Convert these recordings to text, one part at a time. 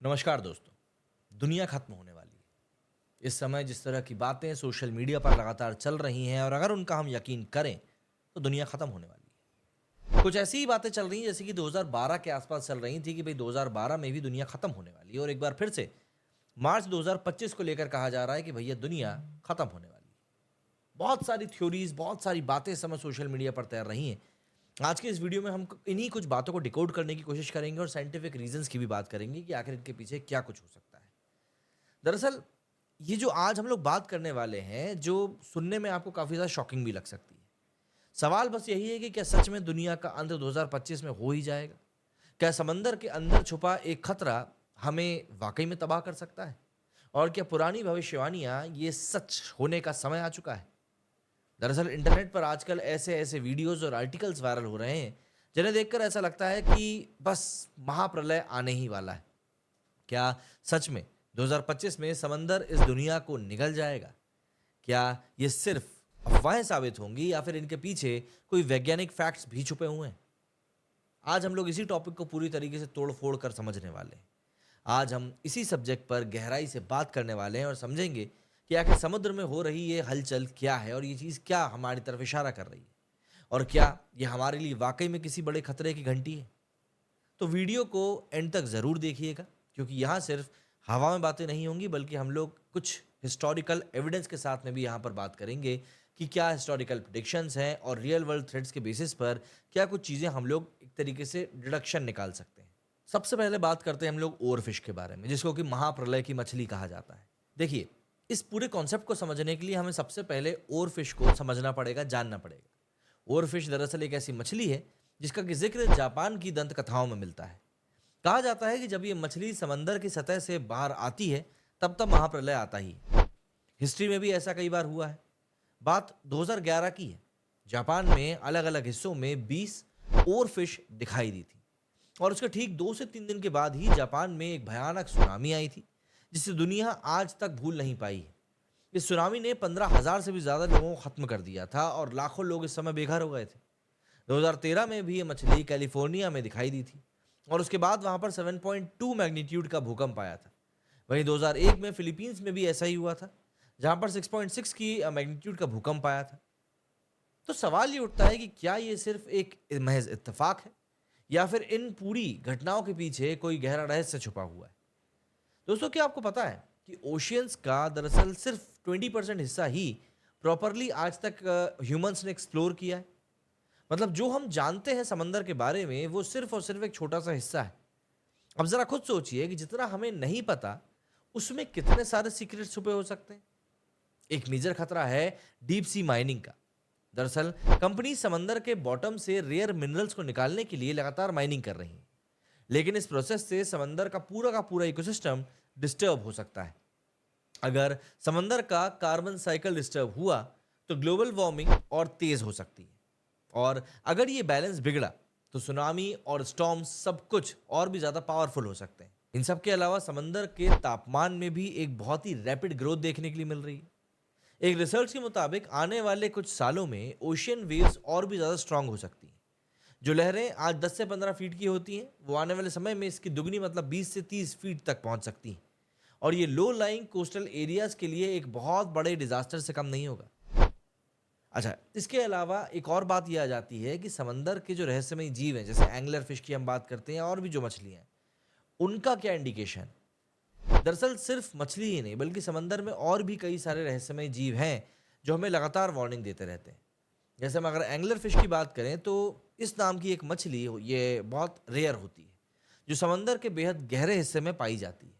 नमस्कार दोस्तों। दुनिया खत्म होने वाली है। इस समय जिस तरह की बातें सोशल मीडिया पर लगातार चल रही हैं और अगर उनका हम यकीन करें तो दुनिया खत्म होने वाली है। कुछ ऐसी ही बातें चल रही हैं जैसे कि 2012 के आसपास चल रही थी कि भाई 2012 में भी दुनिया खत्म होने वाली है और एक बार फिर से मार्च 2025 को लेकर कहा जा रहा है कि भैया दुनिया खत्म होने वाली है। बहुत सारी थ्योरीज, बहुत सारी बातें इस समय सोशल मीडिया पर तैर रही हैं। आज के इस वीडियो में हम इन्हीं कुछ बातों को डिकोड करने की कोशिश करेंगे और साइंटिफिक रीजंस की भी बात करेंगे कि आखिर इनके पीछे क्या कुछ हो सकता है। दरअसल ये जो आज हम लोग बात करने वाले हैं, जो सुनने में आपको काफ़ी ज़्यादा शॉकिंग भी लग सकती है। सवाल बस यही है कि क्या सच में दुनिया का अंत 2025 में हो ही जाएगा? क्या समंदर के अंदर छुपा एक खतरा हमें वाक़ई में तबाह कर सकता है? और क्या पुरानी भविष्यवाणियाँ ये सच होने का समय आ चुका है? दरअसल इंटरनेट पर आजकल ऐसे-ऐसे वीडियोज़ और आर्टिकल्स वायरल हो रहे हैं, जिन्हें देखकर ऐसा लगता है कि बस महाप्रलय आने ही वाला है। क्या सच में 2025 में समंदर इस दुनिया को निगल जाएगा? क्या ये सिर्फ अफवाहें साबित होंगी या फिर इनके पीछे कोई वैज्ञानिक फैक्ट्स भी छुपे हुए हैं? आज हम लोग इसी टॉपिक को पूरी तरीके से तोड़-फोड़ कर समझने वाले हैं। आज हम इसी सब्जेक्ट पर गहराई से बात करने वाले हैं और समझेंगे कि आखिर समुद्र में हो रही ये हलचल क्या है और ये चीज़ क्या हमारी तरफ इशारा कर रही है? और क्या ये हमारे लिए वाक़ई में किसी बड़े खतरे की घंटी है? तो वीडियो को एंड तक ज़रूर देखिएगा, क्योंकि यहाँ सिर्फ हवा में बातें नहीं होंगी बल्कि हम लोग कुछ हिस्टोरिकल एविडेंस के साथ में भी यहाँ पर बात करेंगे कि क्या हिस्टोरिकल प्रेडिक्शंस हैं और रियल वर्ल्ड थ्रेड्स के बेसिस पर क्या कुछ चीज़ें हम लोग एक तरीके से डिडक्शन निकाल सकते हैं। सबसे पहले बात करते हैं हम लोग ओवरफिश के बारे में, जिसको कि महाप्रलय की मछली कहा जाता है। देखिए, इस पूरे कॉन्सेप्ट को समझने के लिए हमें सबसे पहले ओवरफिश को समझना पड़ेगा, जानना पड़ेगा। ओवरफिश दरअसल एक ऐसी मछली है जिसका कि जिक्र जापान की दंत कथाओं में मिलता है। कहा जाता है कि जब ये मछली समंदर की सतह से बाहर आती है तब महाप्रलय आता ही है। हिस्ट्री में भी ऐसा कई बार हुआ है। बात 2011 की है। जापान में अलग अलग हिस्सों में 20 ओवरफिश दिखाई दी थी और उसके ठीक 2 से 3 दिन के बाद ही जापान में एक भयानक सुनामी आई थी, जिसे दुनिया आज तक भूल नहीं पाई है। इस सुनामी ने 15,000 से भी ज्यादा लोगों को खत्म कर दिया था और लाखों लोग इस समय बेघर हो गए थे। 2013 में भी ये मछली कैलिफोर्निया में दिखाई दी थी और उसके बाद वहां पर 7.2 मैग्नीट्यूड का भूकंप आया था। वहीं 2001 में फिलीपींस में भी ऐसा ही हुआ था, जहां पर 6.6 की मैग्नीट्यूड का भूकंप आया था। तो सवाल ये उठता है कि क्या ये सिर्फ एक महज इत्तेफाक है या फिर इन पूरी घटनाओं के पीछे कोई गहरा रहस्य छुपा हुआ है? दोस्तों, क्या आपको पता है कि ओशियंस का दरअसल सिर्फ 20% हिस्सा ही प्रॉपरली आज तक ह्यूमंस ने एक्सप्लोर किया है? मतलब जो हम जानते हैं समंदर के बारे में वो सिर्फ और सिर्फ एक छोटा सा हिस्सा है। अब जरा खुद सोचिए कि जितना हमें नहीं पता उसमें कितने सारे सीक्रेट छुपे हो सकते हैं। एक मेजर खतरा है डीप सी माइनिंग का। दरअसल कंपनी समंदर के बॉटम से रेयर मिनरल्स को निकालने के लिए लगातार माइनिंग कर रही है, लेकिन इस प्रोसेस से समंदर का पूरा इकोसिस्टम डिस्टर्ब हो सकता है। अगर समंदर का कार्बन साइकिल डिस्टर्ब हुआ तो ग्लोबल वार्मिंग और तेज हो सकती है, और अगर ये बैलेंस बिगड़ा तो सुनामी और स्टॉर्म्स सब कुछ और भी ज्यादा पावरफुल हो सकते हैं। इन सब के अलावा समंदर के तापमान में भी एक बहुत ही रैपिड ग्रोथ देखने के लिए मिल रही है। एक रिसर्च के मुताबिक आने वाले कुछ सालों में ओशियन वेव्स और भी ज्यादा स्ट्रांग हो सकती हैं। जो लहरें आज 10 से 15 फीट की होती हैं वो आने वाले समय में इसकी दुगनी मतलब 20 से 30 फीट तक पहुंच सकती हैं, और ये लो लाइंग कोस्टल एरियाज के लिए एक बहुत बड़े डिजास्टर से कम नहीं होगा। अच्छा, इसके अलावा एक और बात ये आ जाती है कि समंदर के जो रहस्यमय जीव हैं, जैसे एंगलर फिश की हम बात करते हैं और भी जो मछलियां हैं, उनका क्या इंडिकेशन? दरअसल सिर्फ मछली ही नहीं बल्कि समंदर में और भी कई सारे रहस्यमय जीव हैं जो हमें लगातार वार्निंग देते रहते हैं। जैसे हम अगर एंगलर फिश की बात करें तो इस नाम की एक मछली ये बहुत रेयर होती है, जो समंदर के बेहद गहरे हिस्से में पाई जाती है।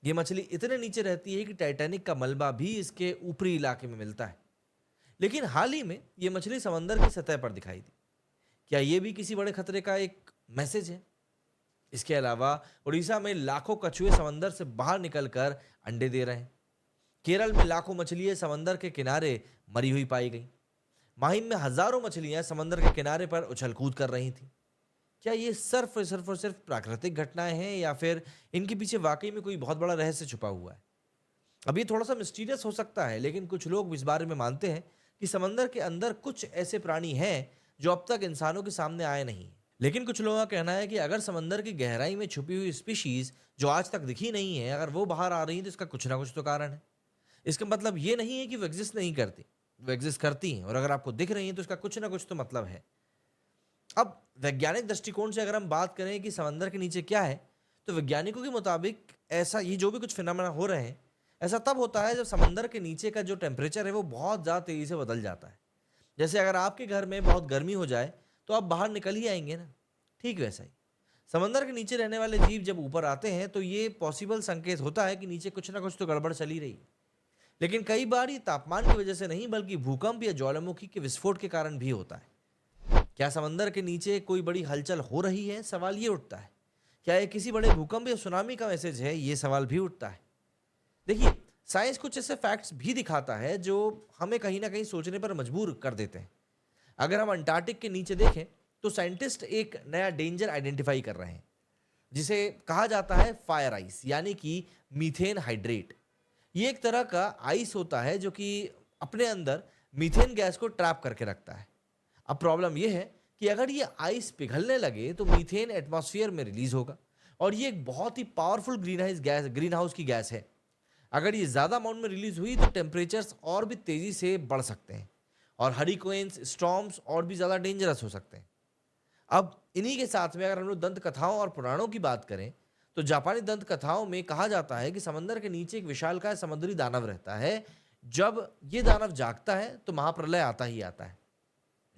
ये मछली इतने नीचे रहती है कि टाइटैनिक का मलबा भी इसके ऊपरी इलाके में मिलता है। लेकिन हाल ही में ये मछली समंदर की सतह पर दिखाई दी। क्या ये भी किसी बड़े खतरे का एक मैसेज है? इसके अलावा उड़ीसा में लाखों कछुए समंदर से बाहर निकलकर अंडे दे रहे हैं। केरल में लाखों मछलियां समंदर के किनारे मरी हुई पाई गई। माहिम में हजारों मछलियां समंदर के किनारे पर उछल कूद कर रही थी। क्या ये सिर्फ और सिर्फ प्राकृतिक घटनाएं हैं या फिर इनके पीछे वाकई में कोई बहुत बड़ा रहस्य छुपा हुआ है? अब ये थोड़ा सा मिस्टीरियस हो सकता है, लेकिन कुछ लोग इस बारे में मानते हैं कि समंदर के अंदर कुछ ऐसे प्राणी हैं जो अब तक इंसानों के सामने आए नहीं। लेकिन कुछ लोगों का कहना है कि अगर समंदर की गहराई में छुपी हुई स्पीशीज जो आज तक दिखी नहीं है, अगर वो बाहर आ रही है तो इसका कुछ ना कुछ तो कारण है। इसका मतलब ये नहीं है कि वो एग्जिस्ट नहीं करती, वो एग्जिस्ट करती हैं, और अगर आपको दिख रही हैं तो इसका कुछ ना कुछ तो मतलब है। अब वैज्ञानिक दृष्टिकोण से अगर हम बात करें कि समंदर के नीचे क्या है, तो वैज्ञानिकों के मुताबिक ऐसा ये जो भी कुछ फिनोमेना हो रहे हैं, ऐसा तब होता है जब समंदर के नीचे का जो टेम्परेचर है वो बहुत ज़्यादा तेज़ी से बदल जाता है। जैसे अगर आपके घर में बहुत गर्मी हो जाए तो आप बाहर निकल ही आएंगे ना, ठीक वैसा ही समंदर के नीचे रहने वाले जीव जब ऊपर आते हैं तो ये पॉसिबल संकेत होता है कि नीचे कुछ ना कुछ तो गड़बड़ चली रही है। लेकिन कई बार ये तापमान की वजह से नहीं बल्कि भूकंप या ज्वालामुखी के विस्फोट के कारण भी होता है। क्या समंदर के नीचे कोई बड़ी हलचल हो रही है, सवाल ये उठता है। क्या ये किसी बड़े भूकंप या सुनामी का मैसेज है, ये सवाल भी उठता है। देखिए, साइंस कुछ ऐसे फैक्ट्स भी दिखाता है जो हमें कहीं ना कहीं सोचने पर मजबूर कर देते हैं। अगर हम अंटार्कटिक के नीचे देखें तो साइंटिस्ट एक नया डेंजर आइडेंटिफाई कर रहे हैं जिसे कहा जाता है फायर आइस, यानी कि मीथेन हाइड्रेट। ये एक तरह का आइस होता है जो कि अपने अंदर मीथेन गैस को ट्रैप करके रखता है। अब प्रॉब्लम यह है कि अगर ये आइस पिघलने लगे तो मीथेन एटमॉस्फेयर में रिलीज होगा, और ये एक बहुत ही पावरफुल ग्रीन हाउस की गैस है। अगर ये ज़्यादा अमाउंट में रिलीज हुई तो टेम्परेचर्स और भी तेज़ी से बढ़ सकते हैं, और हरिकेन्स, स्टॉर्म्स और भी ज़्यादा डेंजरस हो सकते हैं। अब इन्हीं के साथ में अगर हम लोग दंत कथाओं और पुराणों की बात करें तो जापानी दंत कथाओं में कहा जाता है कि समंदर के नीचे एक विशालकाय समुद्री दानव रहता है। जब ये दानव जागता है तो महाप्रलय आता ही आता है।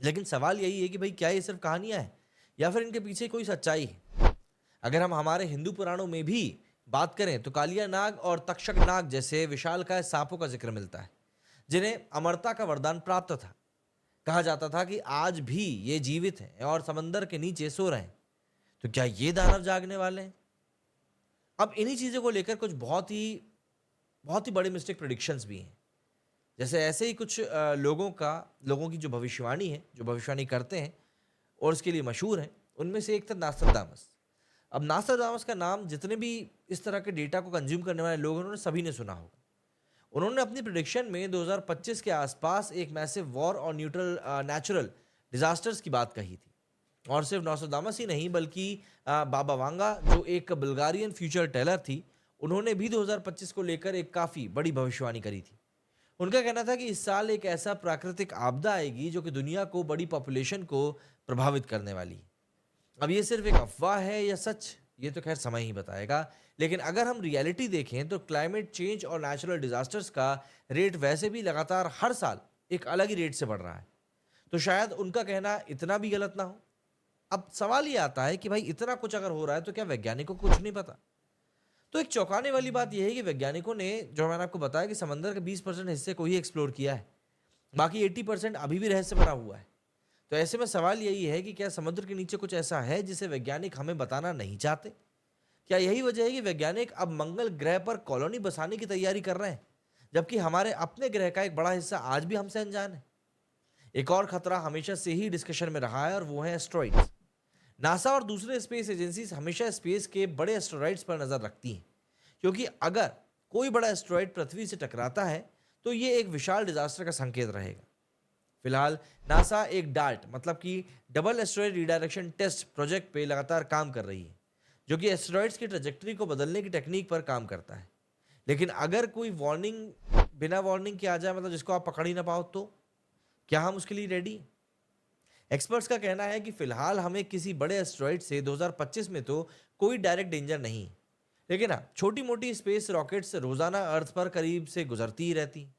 लेकिन सवाल यही है कि भाई क्या ये सिर्फ कहानियां हैं या फिर इनके पीछे कोई सच्चाई है। अगर हम हमारे हिंदू पुराणों में भी बात करें तो कालिया नाग और तक्षक नाग जैसे विशालकाय सांपों का जिक्र मिलता है जिन्हें अमरता का वरदान प्राप्त था। कहा जाता था कि आज भी ये जीवित हैं और समंदर के नीचे सो रहे हैं। तो क्या ये दानव जागने वाले हैं? अब इन्हीं चीज़ों को लेकर कुछ बहुत ही बड़े मिस्टेक प्रिडिक्शंस भी हैं। जैसे ऐसे ही कुछ लोगों की जो भविष्यवाणी है, जो भविष्यवाणी करते हैं और उसके लिए मशहूर हैं, उनमें से एक था नास्ट्राडामस। अब नास्ट्राडामस का नाम जितने भी इस तरह के डेटा को कंज्यूम करने वाले लोग हैं, उन्होंने सभी ने सुना होगा। उन्होंने अपनी प्रिडिक्शन में 2025 के आसपास एक मैसिव वॉर और नेचुरल डिजास्टर्स की बात कही थी। और सिर्फ नोस्ट्राडामस ही नहीं बल्कि बाबा वांगा जो एक बुल्गारियन फ्यूचर टेलर थी, उन्होंने भी 2025 को लेकर एक काफ़ी बड़ी भविष्यवाणी करी थी। उनका कहना था कि इस साल एक ऐसा प्राकृतिक आपदा आएगी जो कि दुनिया को, बड़ी पॉपुलेशन को प्रभावित करने वाली है। अब ये सिर्फ एक अफवाह है या सच, ये तो खैर समय ही बताएगा। लेकिन अगर हम रियलिटी देखें तो क्लाइमेट चेंज और नेचुरल डिजास्टर्स का रेट वैसे भी लगातार हर साल एक अलग ही रेट से बढ़ रहा है। तो शायद उनका कहना इतना भी गलत ना हो। अब सवाल ये आता है कि भाई इतना कुछ अगर हो रहा है तो क्या वैज्ञानिकों को कुछ नहीं पता? तो एक चौंकाने वाली बात यह है कि वैज्ञानिकों ने, जो मैंने आपको बताया, कि समंदर के 20% हिस्से को ही एक्सप्लोर किया है, बाकी 80% अभी भी रहस्य बना हुआ है। तो ऐसे में सवाल यही है कि क्या समुद्र के नीचे कुछ ऐसा है जिसे वैज्ञानिक हमें बताना नहीं चाहते? क्या यही वजह है कि वैज्ञानिक अब मंगल ग्रह पर कॉलोनी बसाने की तैयारी कर रहे हैं, जबकि हमारे अपने ग्रह का एक बड़ा हिस्सा आज भी हमसे अनजान है? एक और खतरा हमेशा से ही डिस्कशन में रहा है और वो है एस्ट्रॉइड्स। नासा और दूसरे स्पेस एजेंसीज हमेशा स्पेस के बड़े एस्ट्रॉइड्स पर नजर रखती हैं, क्योंकि अगर कोई बड़ा एस्ट्रॉइड पृथ्वी से टकराता है तो ये एक विशाल डिजास्टर का संकेत रहेगा। फिलहाल नासा एक डार्ट मतलब कि double asteroid redirection test project पे लगातार काम कर रही है, जो कि एस्ट्रॉइड्स की ट्रेजेक्टरी को बदलने की टेक्निक पर काम करता है। लेकिन अगर कोई बिना वार्निंग के आ जाए, मतलब जिसको आप पकड़ ही ना पाओ, तो क्या हम उसके लिए रेडी हैं? एक्सपर्ट्स का कहना है कि फिलहाल हमें किसी बड़े एस्ट्रॉइड से 2025 में तो कोई डायरेक्ट डेंजर नहीं है। लेकिन हाँ, छोटी मोटी स्पेस रॉकेट्स रोजाना अर्थ पर करीब से गुजरती ही रहती हैं।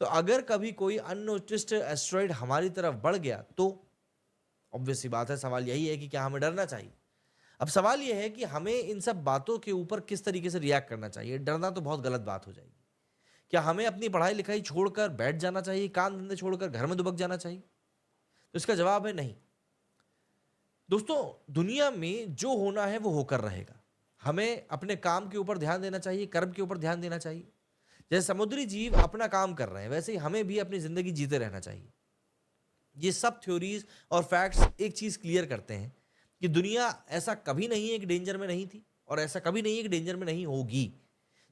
तो अगर कभी कोई अननोटिस्ड एस्ट्रॉइड हमारी तरफ बढ़ गया तो ऑब्वियस सी बात है, सवाल यही है कि क्या हमें डरना चाहिए? अब सवाल यह है कि हमें इन सब बातों के ऊपर किस तरीके से रिएक्ट करना चाहिए। डरना तो बहुत गलत बात हो जाएगी। क्या हमें अपनी पढ़ाई लिखाई छोड़कर बैठ जाना चाहिए, काम धंधे छोड़कर घर में दुबक जाना चाहिए? तो इसका जवाब है नहीं। दोस्तों, दुनिया में जो होना है वो होकर रहेगा। हमें अपने काम के ऊपर ध्यान देना चाहिए, कर्म के ऊपर ध्यान देना चाहिए। जैसे समुद्री जीव अपना काम कर रहे हैं, वैसे ही हमें भी अपनी जिंदगी जीते रहना चाहिए। ये सब थ्योरीज और फैक्ट्स एक चीज क्लियर करते हैं कि दुनिया ऐसा कभी नहीं है कि डेंजर में नहीं थी, और ऐसा कभी नहीं है कि डेंजर में नहीं होगी,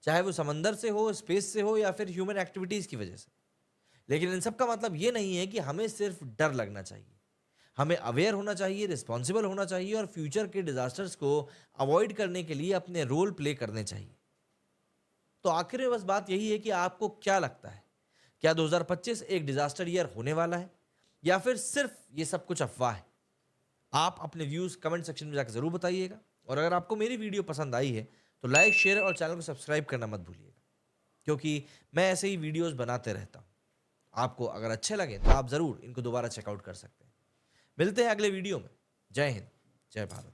चाहे वो समंदर से हो, स्पेस से हो, या फिर ह्यूमन एक्टिविटीज की वजह से। लेकिन इन सब का मतलब ये नहीं है कि हमें सिर्फ डर लगना चाहिए। हमें अवेयर होना चाहिए, रिस्पॉन्सिबल होना चाहिए और फ्यूचर के डिजास्टर्स को अवॉइड करने के लिए अपने रोल प्ले करने चाहिए। तो आखिर में बस बात यही है कि आपको क्या लगता है, क्या 2025 एक डिजास्टर ईयर होने वाला है या फिर सिर्फ ये सब कुछ अफवाह है? आप अपने व्यूज कमेंट सेक्शन में जाकर जरूर बताइएगा और अगर आपको मेरी वीडियो पसंद आई है तो लाइक, शेयर और चैनल को सब्सक्राइब करना मत भूलिएगा, क्योंकि मैं ऐसे ही वीडियोस बनाते रहता हूं। आपको अगर अच्छे लगे तो आप जरूर इनको दोबारा चेकआउट कर सकते हैं। मिलते हैं अगले वीडियो में। जय हिंद, जय भारत।